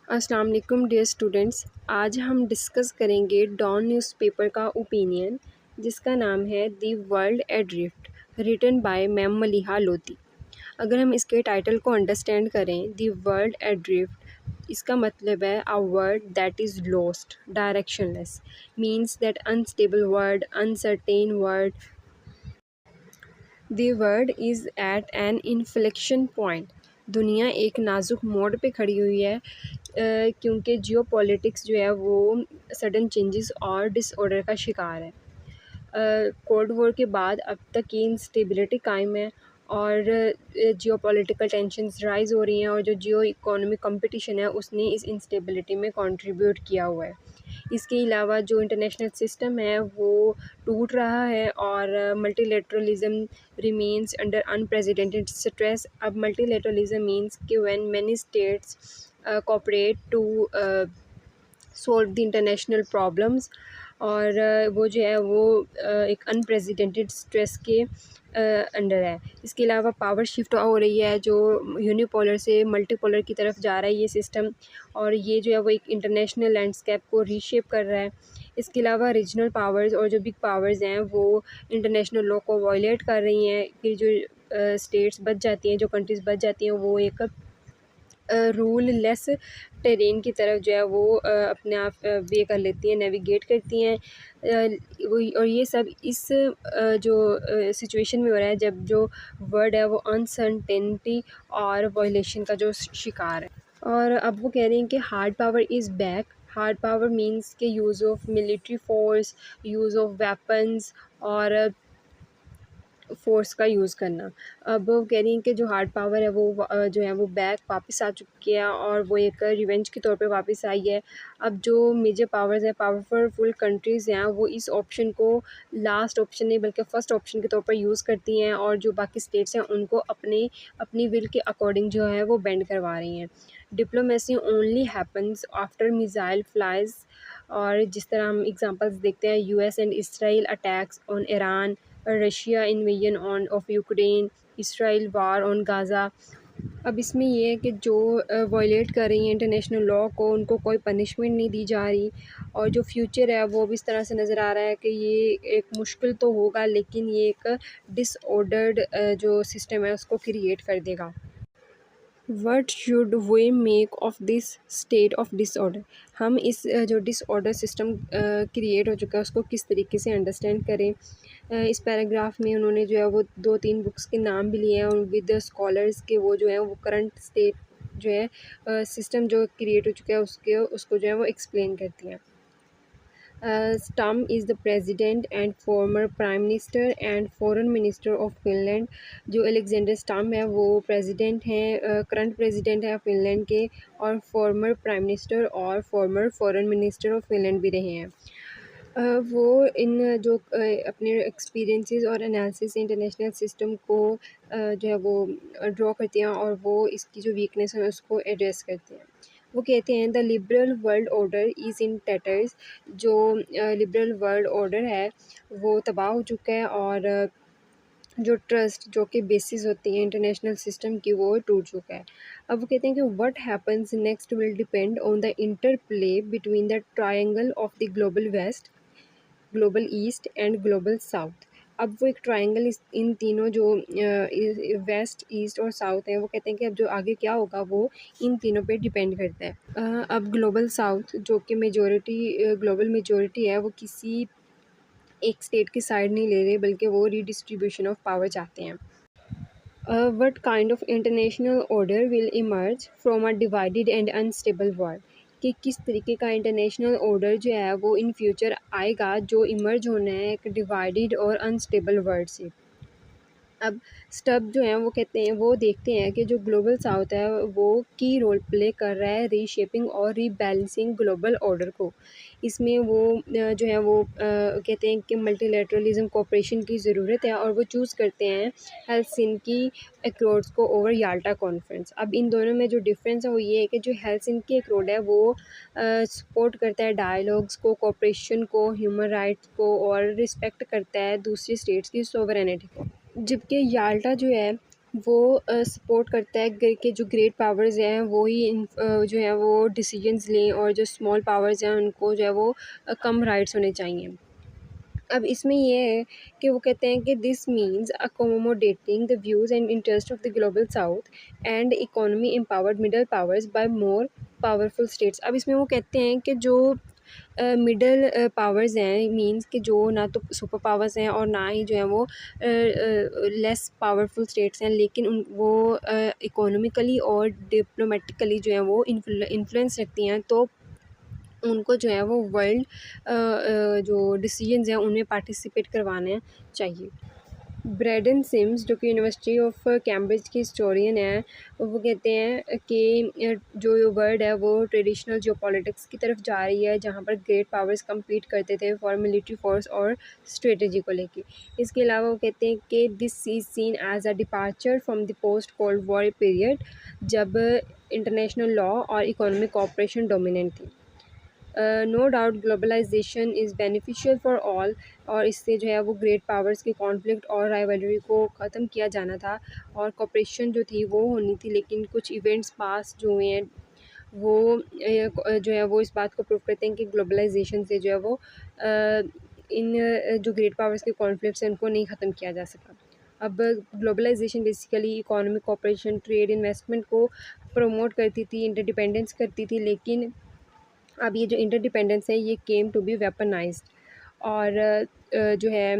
अस्सलाम वालेकुम dear students. आज हम डिस्कस करेंगे डॉन न्यूज़पेपर का ओपिनियन जिसका नाम है the world adrift, written by ma'am Maleeha Lodhi. अगर हम इसके टाइटल को अंडरस्टैंड करें, दी वर्ल्ड एड्रिफ्ट, इसका मतलब है a word that is lost, directionless, means that unstable word, uncertain word. The world is at an inflection point, दुनिया एक नाजुक मोड़ पे खड़ी हुई है क्योंकि जियो पॉलिटिक्स जो है वो सडन चेंजेस और डिसऑर्डर का शिकार है। कोल्ड वॉर के बाद अब तक ये इंस्टेबिलिटी कायम है और जियो पॉलिटिकल टेंशंस राइज़ हो रही हैं और जो जियो इकोनॉमिक कंपटीशन है उसने इस इंस्टेबिलिटी में कंट्रीब्यूट किया हुआ है। इसके अलावा जो इंटरनेशनल सिस्टम है वो टूट रहा है और multilateralism remains under unprecedented stress. अब मल्टीलेटरलिज्म मीन्स कि when many states cooperate to solve the international problems, और वो जो है वो एक अनप्रेसिडेंटेड स्ट्रेस के अंडर है। इसके अलावा पावर शिफ्ट हो रही है, जो यूनिपोलर से मल्टीपोलर की तरफ जा रहा है ये सिस्टम, और ये जो है वो एक इंटरनेशनल लैंडस्केप को रीशेप कर रहा है। इसके अलावा रीजनल पावर्स और जो बिग पावर्स हैं वो इंटरनेशनल लॉ को वायलेट कर रही हैं। फिर जो स्टेट्स बच जाती हैं, जो कंट्रीज़ बच जाती हैं, वो एक रूल लेस टेरेन की तरफ जो है वो अपने आप वे कर लेती हैं, नेविगेट करती हैं। और ये सब इस जो सिचुएशन में हो रहा है जब जो वर्ड है वो अनसर्टेनिटी और वायलेशन का जो शिकार है। और अब वो कह रही हैं कि hard power is back. Hard power means के use of military force, use of weapons और फ़ोर्स का यूज़ करना। अब वो कह रही हैं कि जो हार्ड पावर है वो जो है वो बैक वापस आ चुकी है और वो एक रिवेंज के तौर पे वापस आई है। अब जो मेजर पावर्स हैं, पावरफुल कंट्रीज़ हैं, वो इस ऑप्शन को लास्ट ऑप्शन नहीं बल्कि फ़र्स्ट ऑप्शन के तौर पर यूज़ करती हैं और जो बाकी स्टेट्स हैं उनको अपनी विल के अकॉर्डिंग जो है वो बेंड करवा रही हैं। Diplomacy only happens after missile flies. और जिस तरह हम एग्ज़ाम्पल्स देखते हैं, US and Israel attacks on Iran, Russia invasion on off Ukraine, Israel war on Gaza. अब इसमें ये है कि जो वायलेट कर रही हैं इंटरनेशनल लॉ को, उनको कोई पनिशमेंट नहीं दी जा रही, और जो फ्यूचर है वो भी इस तरह से नज़र आ रहा है कि ये एक मुश्किल तो होगा लेकिन ये एक डिसऑर्डर्ड जो सिस्टम है उसको क्रिएट कर देगा। What should we make of this state of disorder. हम इस जो डिसऑर्डर सिस्टम क्रिएट हो चुका है उसको किस तरीके से अंडरस्टैंड करें। इस पैराग्राफ में उन्होंने जो है वो 2-3 बुक्स के नाम भी लिए हैं और विद स्कॉलर्स के वो जो है वो करंट स्टेट जो है सिस्टम जो क्रिएट हो चुका है उसको जो है वो एक्सप्लेन करती हैं। Stam is the president and former prime minister and foreign minister of Finland। जो अलेक्जेंडर स्टम है वो प्रेसिडेंट हैं, करंट प्रेसिडेंट है फिनलैंड के, और फॉर्मर प्राइम मिनिस्टर और farmer foreign minister of Finland भी रहे हैं। वो इन जो अपने एक्सपीरियंसेस और एनालिसिस से इंटरनेशनल सिस्टम को जो है वो ड्रॉ करती हैं और वो इसकी जो वीकनेस है उसको एड्रेस करते हैं। वो कहते हैं the liberal world order is in tatters. जो लिबरल वर्ल्ड ऑर्डर है वो तबाह हो चुका है और जो ट्रस्ट जो कि बेसिस होती है इंटरनेशनल सिस्टम की वो टूट चुका है। अब वो कहते हैं कि what happens next will depend on the interplay between the triangle of the global west, global east and global south. अब वो एक ट्रायंगल इन तीनों जो वेस्ट, ईस्ट और साउथ हैं, वो कहते हैं कि अब जो आगे क्या होगा वो इन तीनों पे डिपेंड करता है। अब ग्लोबल साउथ जो कि ग्लोबल मेजॉरिटी है, वो किसी एक स्टेट की साइड नहीं ले रहे बल्कि वो रीडिस्ट्रीब्यूशन ऑफ पावर चाहते हैं। What kind of international order will emerge from a divided and unstable world। कि किस तरीके का इंटरनेशनल ऑर्डर जो है वो इन फ्यूचर आएगा जो इमर्ज होना है एक डिवाइडेड और अनस्टेबल वर्ल्ड से। अब स्टब जो हैं वो कहते हैं, वो देखते हैं कि जो ग्लोबल साउथ है वो की रोल प्ले कर रहा है रीशेपिंग और रीबैलेंसिंग ग्लोबल ऑर्डर को। इसमें वो जो है वो कहते हैं कि मल्टीलेटरलिज्म कोऑपरेशन की ज़रूरत है और वो चूज़ करते हैं हेलसिंकी एक्रोड्स को ओवर याल्टा कॉन्फ्रेंस। अब इन दोनों में जो डिफरेंस है वो ये है कि जो हेलसिंकी एक्रोड है वो सपोर्ट करता है डायलॉग्स को, कोऑपरेशन को, ह्यूमन राइट्स को और रिस्पेक्ट करता है दूसरी स्टेट्स की सोवरेनिटी को, जबकि याल्टा जो है वो सपोर्ट करता है कि जो ग्रेट पावर्स हैं वो ही जो है वो डिसीजंस लें, और जो स्मॉल पावर्स हैं उनको जो है वो कम राइट्स होने चाहिए। अब इसमें ये है कि वो कहते हैं कि this means accommodating the views and interest of the global south and economy empowered middle powers by more powerful states. अब इसमें वो कहते हैं कि जो मिडल पावर्स हैं, मींस कि जो ना तो सुपर पावर्स हैं और ना ही जो है वो लेस पावरफुल स्टेट्स हैं, लेकिन उन वो इकोनॉमिकली और डिप्लोमेटिकली जो है वो इन्फ्लुएंस रखती हैं, तो उनको जो है वो वर्ल्ड जो डिसीजंस हैं उनमें पार्टिसिपेट करवाने चाहिए। ब्रैडन सिम्स, जो कि यूनिवर्सिटी ऑफ कैम्ब्रिज की हिस्टोरियन है, वो कहते हैं कि जो वर्ल्ड है वो ट्रेडिशनल जियोपॉलिटिक्स की तरफ जा रही है, जहाँ पर ग्रेट पावर्स compete करते थे फॉर मिलिट्री फोर्स और स्ट्रेटजी को लेके। इसके अलावा वो कहते हैं कि this is seen as a departure from the post cold war period, जब इंटरनेशनल लॉ और इकोनॉमिक कॉपरेशन डोमिनेंट थी। No doubt globalization is beneficial for all, और इससे जो है वो ग्रेट पावर्स के कॉन्फ्लिक्ट और राइवलरी को ख़त्म किया जाना था, और कॉपरेशन जो थी वो होनी थी, लेकिन कुछ इवेंट्स पास जो हुए हैं वो जो है वो इस बात को प्रूव करते हैं कि ग्लोबलाइजेशन से जो है वो जो ग्रेट पावर्स के कॉन्फ्लिक्ट्स हैं उनको नहीं ख़त्म किया जा सका। अब globalization basically economic cooperation, trade, investment को प्रमोट करती थी, इंटरडिपेंडेंस करती थी, लेकिन अब ये जो इंटरडिपेंडेंस है ये केम टू बी वेपनाइज्ड। और जो है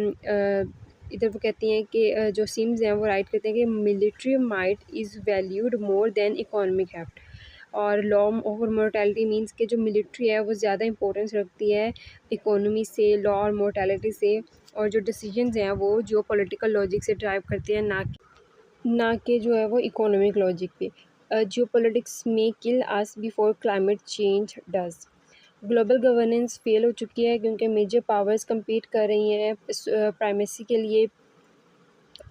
इधर वो कहती हैं कि जो सिम्स हैं वो राइट करते हैं कि military might is valued more than economic heft, और लॉ ओवर मोर्टेलिटी मींस कि जो मिलिट्री है वो ज़्यादा इंपॉर्टेंस रखती है इकोनॉमी से, लॉ और मोर्टेलिटी से, और जो डिसीजंस हैं वो जो पॉलिटिकल लॉजिक से ड्राइव करते हैं, ना कि जो है वो इकोनॉमिक लॉजिक पे। जियोपॉलिटिक्स में kill us before climate change does. Global governance fail हो चुकी है क्योंकि मेजर पावर्स compete कर रही हैं प्राइमेसी के लिए,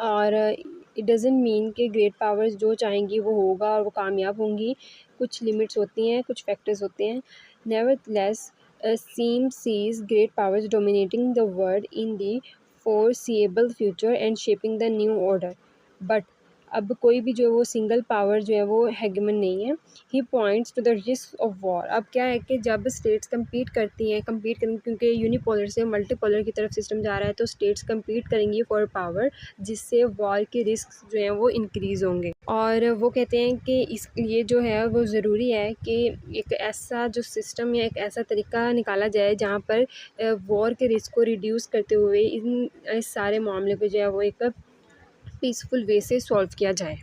और इट डज़न्ट मीन कि ग्रेट पावर्स जो चाहेंगी वो होगा और वो कामयाब होंगी। कुछ लिमिट्स होती हैं, कुछ फैक्टर्स होते हैं। Nevertheless seem sees great powers dominating the world in the foreseeable future and shaping the new order, but अब कोई भी जो है वो सिंगल पावर जो है वो हेगमन नहीं है। He points to the risk of war. अब क्या है कि जब स्टेट्स compete करेंगी, क्योंकि यूनिपोलर से मल्टीपोलर की तरफ सिस्टम जा रहा है, तो स्टेट्स compete करेंगी फॉर पावर, जिससे वॉर के रिस्क जो हैं वो इंक्रीज़ होंगे। और वो कहते हैं कि इस ये जो है वो ज़रूरी है कि एक ऐसा जो सिस्टम या एक ऐसा तरीका निकाला जाए जहाँ पर वॉर के रिस्क को रिड्यूस करते हुए इस सारे मामले को जो है वो एक पीसफुल वे से सॉल्व किया जाए।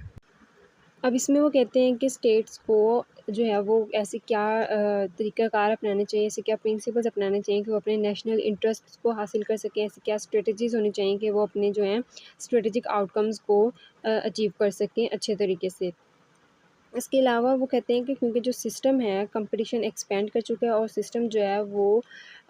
अब इसमें वो कहते हैं कि स्टेट्स को जो है वो ऐसे क्या तरीक़ाकार अपनाने चाहिए, ऐसे क्या प्रिंसिपल्स अपनाने चाहिए कि वो अपने नेशनल इंटरेस्ट्स को हासिल कर सकें, ऐसी क्या स्ट्रेटजीज़ होनी चाहिए कि वो अपने जो हैं स्ट्रेटेजिक आउटकम्स को अचीव कर सकें अच्छे तरीके से। इसके अलावा वो कहते हैं कि क्योंकि जो सिस्टम है कंपटीशन एक्सपेंड कर चुका है, और सिस्टम जो है वो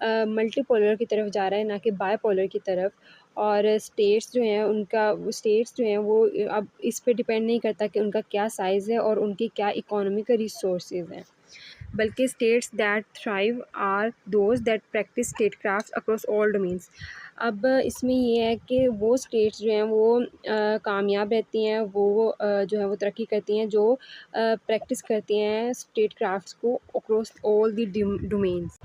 मल्टीपोलर की तरफ जा रहा है, ना कि बायपोलर की तरफ। और स्टेट्स जो हैं वो अब इस पे डिपेंड नहीं करता कि उनका क्या साइज़ है और उनकी क्या इकोनॉमिकल रिसोर्सेज हैं, बल्कि states that thrive are those that practice statecraft across all domains. अब इसमें ये है कि वो स्टेट्स जो हैं वो कामयाब रहती हैं, वो जो है वो तरक्की करती हैं, जो प्रैक्टिस करती हैं स्टेट क्राफ्ट्स को across all the domains.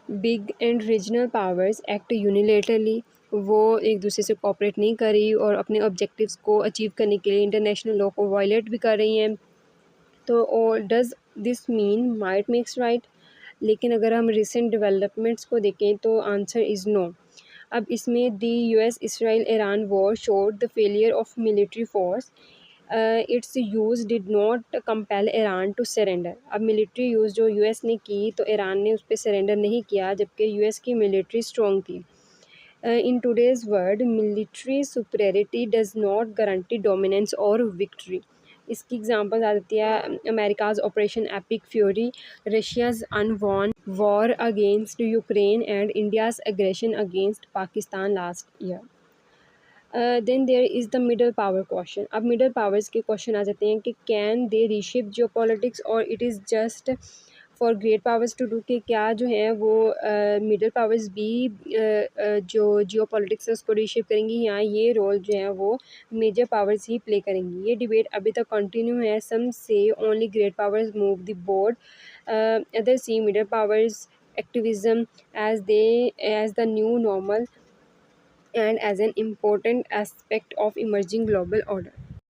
Big and regional powers act unilaterally, वो एक दूसरे से कोऑपरेट नहीं कर रही और अपने ऑब्जेक्टिव्स को अचीव करने के लिए इंटरनेशनल लॉ को वायलेट भी कर रही हैं। तो does this mean might makes right? लेकिन अगर हम रिसेंट डेवलपमेंट्स को देखें तो आंसर इज़ नो। अब इसमें the US Israel Iran war showed the failure of military force, its use did not compel Iran to surrender. अब मिलिट्री यूज़ जो यूएस ने की तो ईरान ने उस पर सरेंडर नहीं किया, जबकि यूएस की मिलिट्री स्ट्रॉन्ग थी। In today's world, military superiority does not guarantee dominance or victory. इसकी एग्जांपल आ जाती है America's operation epic fury, Russia's unwon war against Ukraine and India's aggression against Pakistan last year. Then there is the middle power question. अब middle powers के question आ जाते हैं कि कैन दे रीशेप जियोपॉलिटिक्स और it is just for great powers to do कि क्या जो है वो मिडल पावर्स भी जो जियो पॉलिटिक्स है उसको रीशेप करेंगी या ये रोल जो है वो मेजर पावर्स ही प्ले करेंगी। ये डिबेट अभी तक कंटिन्यू है। Some say only great powers move the board, other see middle powers activism as the new normal and as an important aspect of emerging global order.